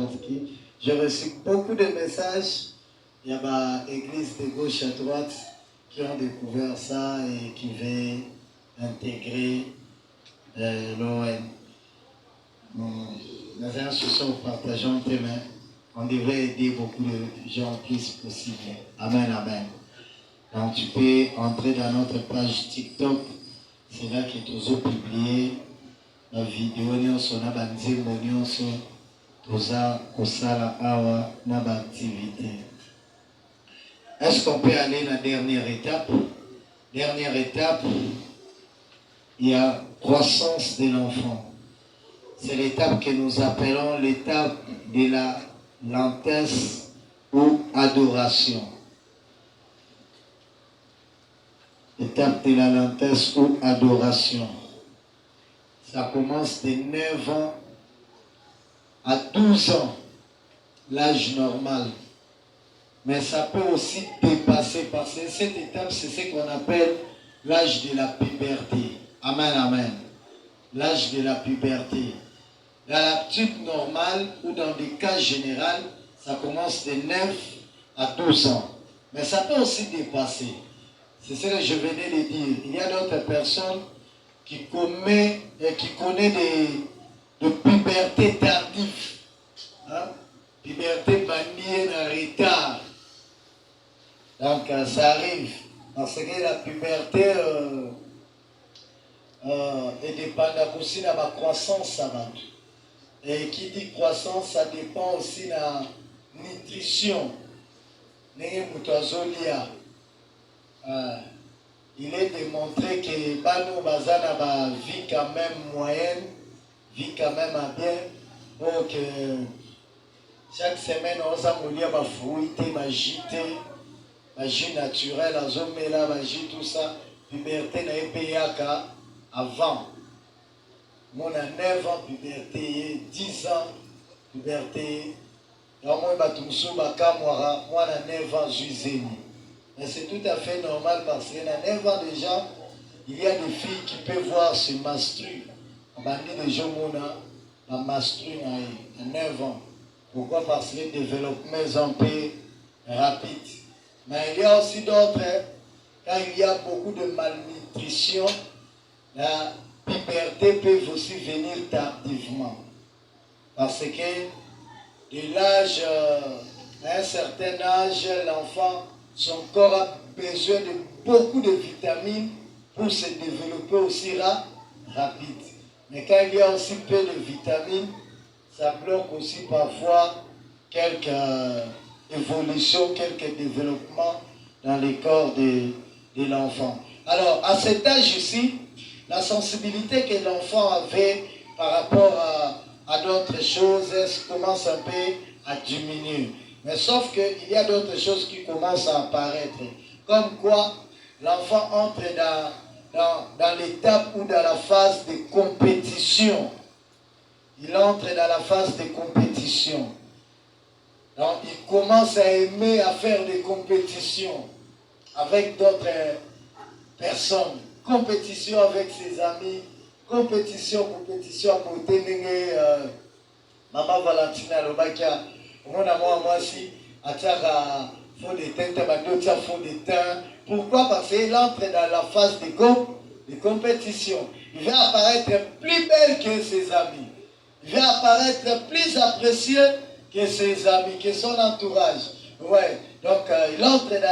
n'importe qui. J'ai reçu beaucoup de messages. Il y a l'église de gauche à droite qui ont découvert ça et qui veulent intégrer l'ON. Dans un souci, nous partageons tes mains. On devrait aider beaucoup de gens le plus possible. Amen, amen. Donc tu peux entrer dans notre page TikTok. C'est là que tu as publié la vidéo, on a banzimbo, toza kosala awa na activité. Est-ce qu'on peut aller à la dernière étape? Dernière étape, il y a croissance de l'enfant. C'est l'étape que nous appelons l'étape de la lentesse ou adoration. L'étape de la lentesse ou adoration. Ça commence de 9 ans à 12 ans, l'âge normal. Mais ça peut aussi dépasser, parce que cette étape, c'est ce qu'on appelle l'âge de la puberté. Amen, amen. L'âge de la puberté. Dans la type normale ou dans des cas généraux, ça commence de 9 à 12 ans. Mais ça peut aussi dépasser. C'est ce que je venais de dire. Il y a d'autres personnes qui connaissent de puberté tardive. Hein? Puberté maniée en retard. Donc ça arrive. Parce que la puberté est dépendante aussi de la croissance avant. Et qui dit croissance, ça dépend aussi de la nutrition. Il est démontré que Bano Bazana a une vie quand même moyenne, vie quand même à bien. Donc, chaque semaine, on a des fruits, des jus naturels, des jus, tout ça. Puberté n'a pas avant. Moi, on a 9 ans, puberté, 10 ans, puberté. Moi, on a 9 ans, juillet. Mais c'est tout à fait normal parce qu'à 9 ans déjà, il y a des filles qui peuvent voir se menstruer. On va dire des gens qui menstruent à 9 ans. Pourquoi? Parce que le développement est un peu rapide. Mais il y a aussi d'autres, quand il y a beaucoup de malnutrition, la puberté peut aussi venir tardivement. Parce que de l'âge, à un certain âge, l'enfant, son corps a besoin de beaucoup de vitamines pour se développer aussi rapide. Mais quand il y a aussi peu de vitamines, ça bloque aussi parfois quelques évolutions, quelques développements dans le corps de l'enfant. Alors, à cet âge ici, la sensibilité que l'enfant avait par rapport à d'autres choses commence un peu à diminuer. Mais sauf qu'il y a d'autres choses qui commencent à apparaître. Comme quoi, l'enfant entre dans l'étape ou dans la phase de compétition. Il entre dans la phase de compétition. Donc, il commence à aimer à faire des compétitions avec d'autres personnes. Compétition avec ses amis. Compétition pour tenir Maman Valentina Lobakia. Moi, si fond de teint, fond de teint. Pourquoi? Parce qu'il entre dans la phase de compétition. Il va apparaître plus belle que ses amis. Il va apparaître plus apprécié que ses amis, que son entourage. Ouais. Donc, il entre dans la